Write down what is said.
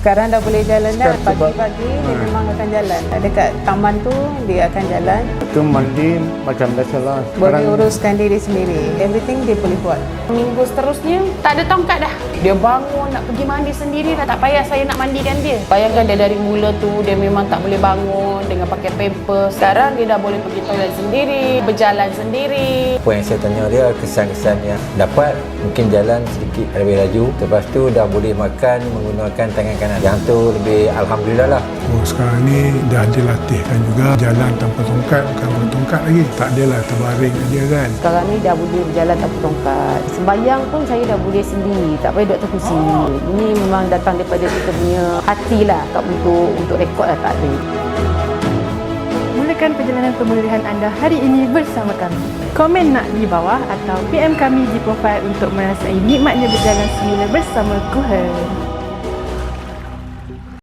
Sekarang dah boleh jalan dah. Sebab- Pagi-pagi dia memang akan jalan. Dekat taman tu dia akan jalan. Itu mandi macam biasalah. Boleh uruskan diri sendiri. Everything dia boleh buat. Minggu seterusnya tak ada tongkat dah. Dia bangun nak pergi mandi sendiri dah, tak payah saya nak mandikan dia. Bayangkan dia dari mula tu dia memang tak boleh bangun dengan pakai pampers. Sekarang dia dah boleh pergi toilet sendiri, berjalan sendiri. Apa yang saya tanya dia, kesan-kesan yang dapat, mungkin jalan sedikit lebih laju. Lepas tu dah boleh makan menggunakan tangan kanan. Yang tu lebih alhamdulillah lah. Oh, sekarang ni dah dilatihkan juga jalan tanpa tongkat, bukan bertongkat lagi. Tak adalah terbaring aja kan. Sekarang ni dah boleh berjalan tanpa tongkat. Sembahyang pun saya dah boleh sendiri, tak payah duduk atas kursi. Ini memang datang daripada kita punya hati lah, tak untuk rekod lah, tak ada. Mulakan perjalanan pemulihan anda hari ini bersama kami. Komen nak di bawah atau PM kami di profil untuk merasai nikmatnya berjalan semula bersama Kuhel.